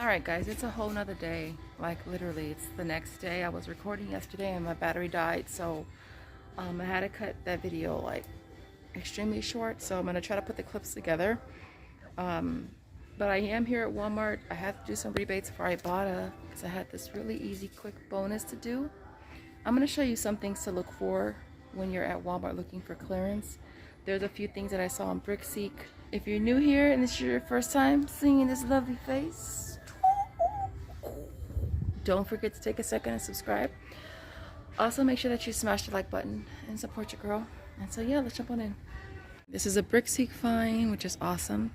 Alright guys, it's a whole nother day. Like literally, it's the next day. I was recording yesterday and my battery died, so I had to cut that video like extremely short. So I'm gonna try to put the clips together. But I am here at Walmart. I had to do some rebates for Ibotta because I had this really easy, quick bonus to do. I'm gonna show you some things to look for when you're at Walmart looking for clearance. There's a few things that I saw on Brickseek. If you're new here and this is your first time seeing this lovely face, don't forget to take a second and subscribe. Also, make sure that you smash the like button and support your girl. And so yeah, let's jump on in. This is a Brickseek find, which is awesome.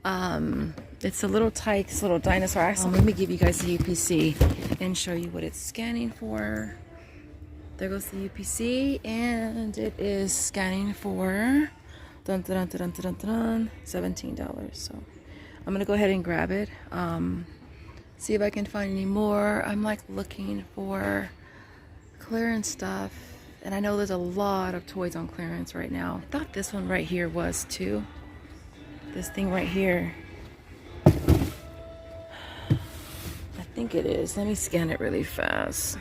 It's a little Tykes, little dinosaur. Let me give you guys the UPC and show you what it's scanning for. There goes the UPC, and it is scanning for $17. So I'm gonna go ahead and grab it. See if I can find any more. I'm like looking for clearance stuff, and I know there's a lot of toys on clearance right now. I thought this one right here was too. This thing right here. I think it is. Let me scan it really fast.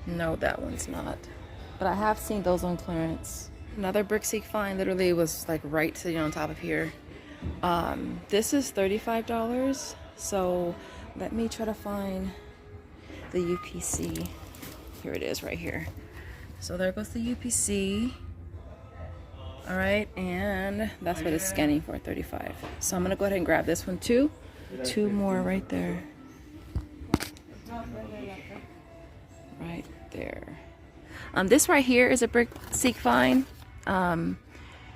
No, that one's not. But I have seen those on clearance. Another Brickseek find literally was like right sitting on top of here. This is $35. So let me try to find the UPC. Here it is right here. So there goes the UPC. All right, and that's what it's scanning for, 35. So I'm gonna go ahead and grab this one too. Two more right there. Right there. This right here is a Brickseek find.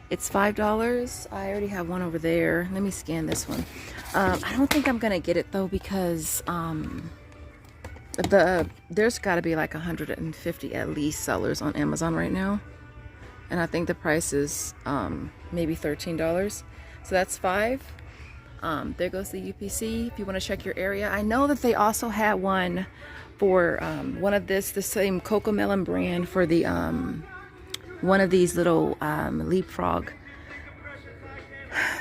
It's $5. I already have one over there. Let me scan this one. I don't think I'm gonna get it though because there's got to be like 150 at least sellers on Amazon right now, and I think the price is maybe $13. So that's $5. There goes the UPC. If you want to check your area, I know that they also had one for one of the same Coco Melon brand for the one of these little leapfrog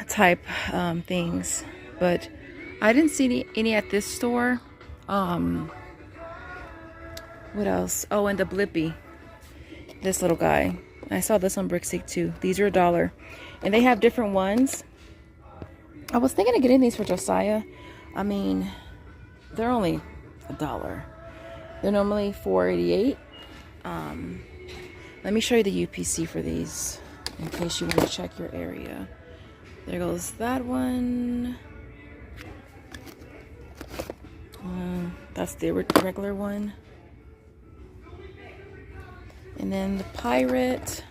type things, but I didn't see any at this store. What else? Oh, and the Blippi, this little guy. I saw this on Brickseek too. These are $1, and they have different ones. I was thinking of getting these for Josiah. I mean, they're only $1. They're normally $4.88. Let me show you the UPC for these in case you want to check your area. There goes that one. That's the regular one. And then the pirate.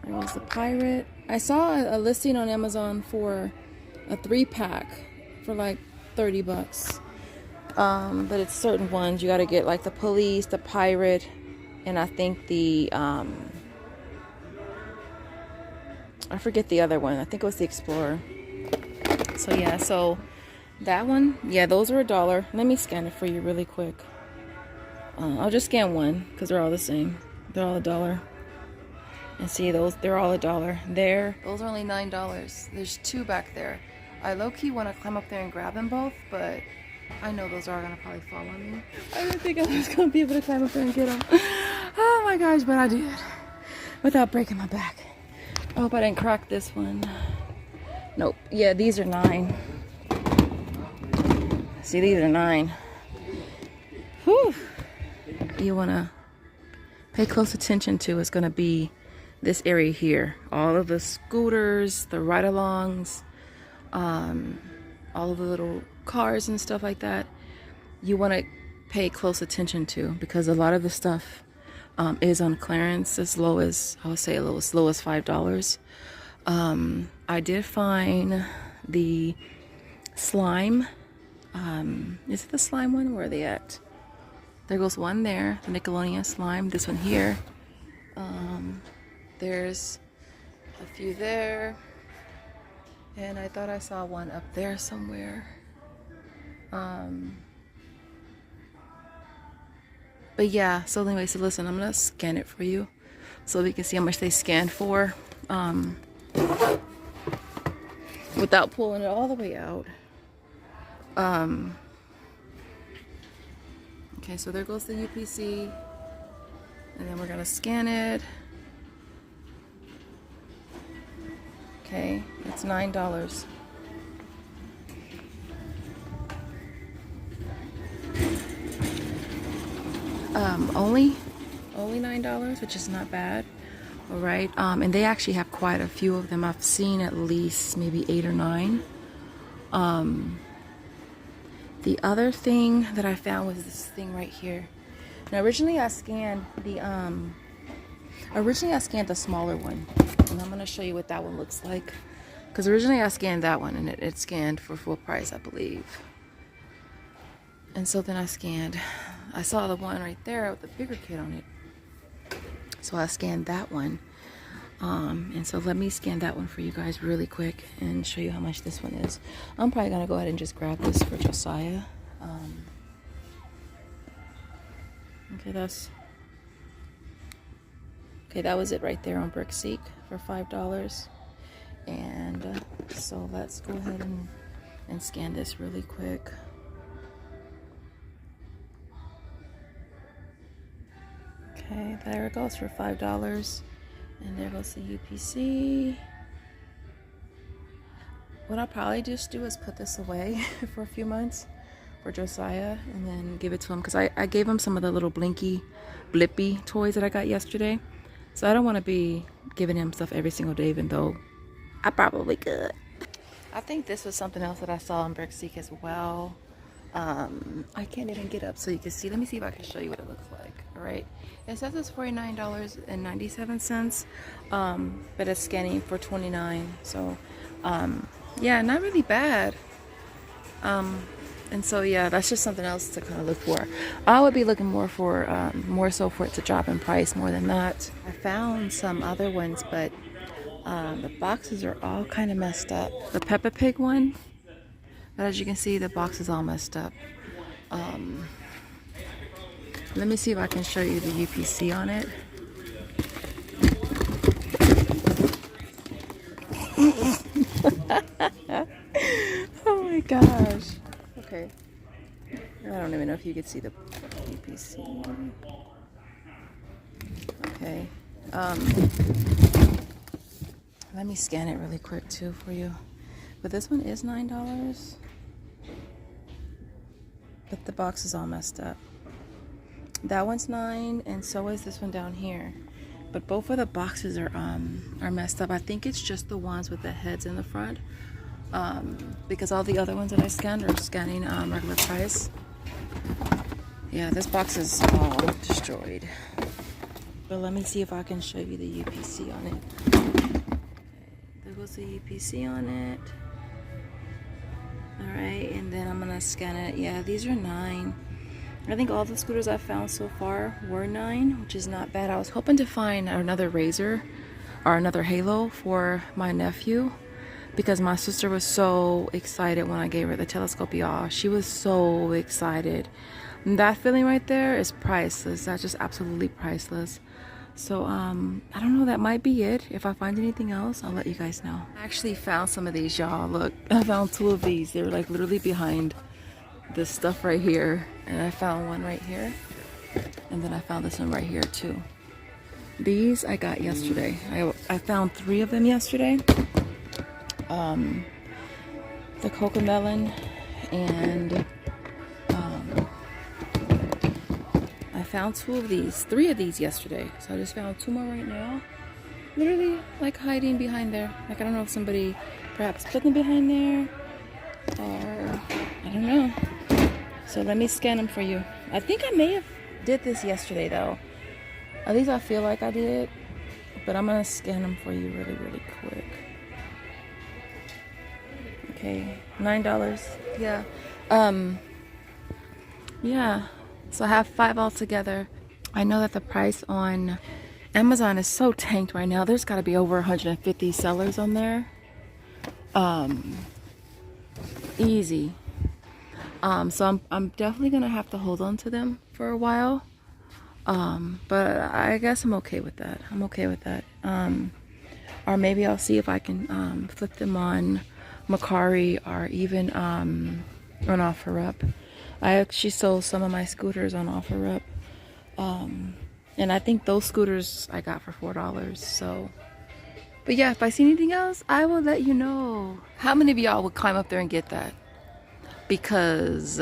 There was the pirate. I saw a listing on Amazon for a 3-pack for like $30. But it's certain ones. You got to get like the police, the pirate, and I think the I forget the other one. I think it was the Explorer. So yeah, so that one, yeah, those are $1. Let me scan it for you really quick. I'll just scan one because they're all the same. They're all $1. And see, those, they're all $1. There, those are only $9. There's 2 back there. I low-key want to climb up there and grab them both, but I know those are gonna probably fall on me. I didn't think I was gonna be able to climb up there and get them. Oh my gosh, but I did. Without breaking my back. I hope I didn't crack this one. Nope. Yeah, these are $9. See, these are $9. Whew. You wanna pay close attention to is gonna be this area here. All of the scooters, the ride-alongs, all of the little cars and stuff like that. You want to pay close attention to because a lot of the stuff is on clearance as low as, I would say as low as $5. I did find the slime. Is it the slime one? Where are they at? There goes one there, the Nickelodeon slime. This one here. There's a few there. And I thought I saw one up there somewhere. But yeah, so anyway, so listen, I'm gonna scan it for you so we can see how much they scanned for. without pulling it all the way out. Okay, so there goes the UPC, and then we're gonna scan it. Okay, it's $9. Only $9, which is not bad. All right, and they actually have quite a few of them. I've seen at least maybe 8 or 9. The other thing that I found was this thing right here. Now originally I scanned the smaller one, and I'm gonna show you what that one looks like. Because originally I scanned that one, and it scanned for full price, I believe. And so then I saw the one right there with the bigger kid on it. So I scanned that one. And so let me scan that one for you guys really quick and show you how much this one is. I'm probably gonna go ahead and just grab this for Josiah. Okay, that was it right there on Brickseek for $5. And so let's go ahead and scan this really quick. Okay, there it goes for $5. And there goes the UPC. What I'll probably just do is put this away for a few months for Josiah, and then give it to him, because I gave him some of the little blippy toys that I got yesterday. So I don't want to be giving him stuff every single day, even though I probably could. I think this was something else that I saw on Brickseek as well. I can't even get up so you can see. Let me see if I can show you what it looks like. All right, it says it's $49.97, but it's scanning for $29. So yeah, not really bad. And so yeah, that's just something else to kind of look for. I would be looking more so for it to drop in price more than that. I found some other ones, but the boxes are all kind of messed up. The Peppa Pig one, but as you can see, the box is all messed up. Let me see if I can show you the UPC on it. Oh my gosh. Okay. I don't even know if you could see the UPC. Okay. Let me scan it really quick too for you. But this one is $9. But the box is all messed up. That one's $9, and so is this one down here. But both of the boxes are messed up. I think it's just the ones with the heads in the front. Because all the other ones that I scanned are scanning regular price. Yeah, this box is all destroyed. But let me see if I can show you the UPC on it. Okay, there goes the UPC on it. Alright, and then I'm gonna scan it. Yeah, these are $9. I think all the scooters I've found so far were $9, which is not bad. I was hoping to find another Razor or another Halo for my nephew, because my sister was so excited when I gave her the telescope, y'all. She was so excited. And that feeling right there is priceless. That's just absolutely priceless. So I don't know, that might be it. If I find anything else, I'll let you guys know. I actually found some of these, y'all. Look, I found 2 of these. They were like literally behind this stuff right here, and I found one right here, and then I found this one right here too. These I got yesterday. I found 3 of them yesterday. The Cocomelon, and I found 3 of these yesterday. So I just found 2 more right now. Literally like hiding behind there. Like I don't know if somebody perhaps put them behind there, or I don't know. So let me scan them for you. I think I may have did this yesterday though. At least I feel like I did. But I'm gonna scan them for you really, really quick. Okay, $9. Yeah. Yeah. So I have 5 altogether. I know that the price on Amazon is so tanked right now. There's gotta be over 150 sellers on there. Easy. So I'm definitely gonna have to hold on to them for a while. But I guess I'm okay with that. I'm okay with that. Or maybe I'll see if I can flip them on Macari are even on OfferUp. I actually sold some of my scooters on OfferUp. And I think those scooters I got for $4. So, but yeah, if I see anything else, I will let you know. How many of y'all would climb up there and get that? Because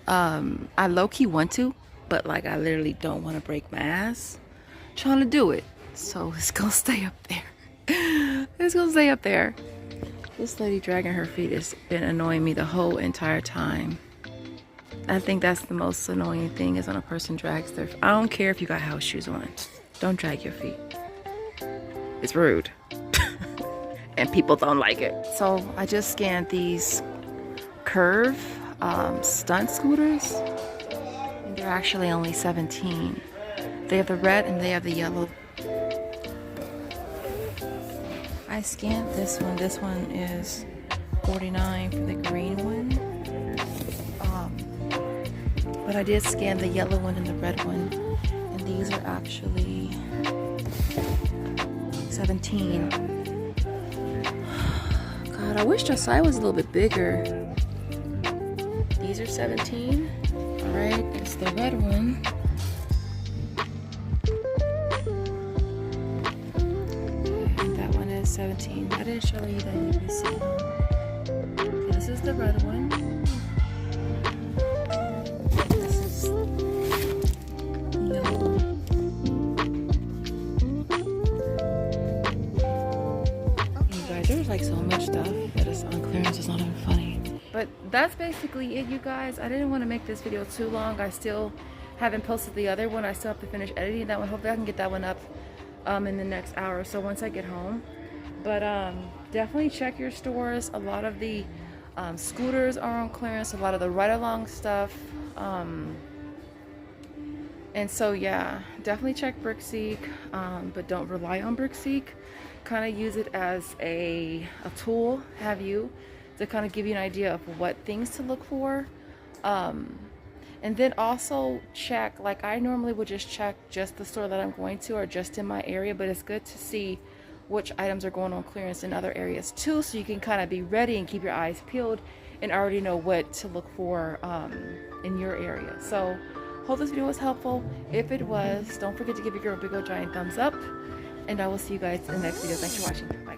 I low-key want to, but like I literally don't want to break my ass trying to do it. So it's gonna stay up there. It's gonna stay up there. This lady dragging her feet has been annoying me the whole entire time. I think that's the most annoying thing, is when a person drags their... I don't care if you got house shoes on. Don't drag your feet. It's rude. And people don't like it. So I just scanned these Curve stunt scooters. And they're actually only 17. They have the red and they have the yellow. I scanned this one. This one is $49 for the green one. But I did scan the yellow one and the red one, and these are actually 17. God, I wish the side was a little bit bigger. These are 17. Alright, it's the red one. And that one is 17. I didn't show you that you can see. Okay, this is the red one. Like so much stuff that is on clearance. It's not even funny. But that's basically it, you guys. I didn't want to make this video too long. I still haven't posted the other one. I still have to finish editing that one. Hopefully I can get that one up in the next hour or so once I get home. But definitely check your stores. A lot of the scooters are on clearance. A lot of the ride-along stuff. And so yeah, definitely check Brickseek, but don't rely on Brickseek. Kind of use it as a tool, have you, to kind of give you an idea of what things to look for. And then also check, like I normally would just check just the store that I'm going to or just in my area, but it's good to see which items are going on clearance in other areas too, so you can kind of be ready and keep your eyes peeled and already know what to look for in your area. So hope this video was helpful. If it was, don't forget to give your girl a big old giant thumbs up, and I will see you guys in the next video. Thanks for watching.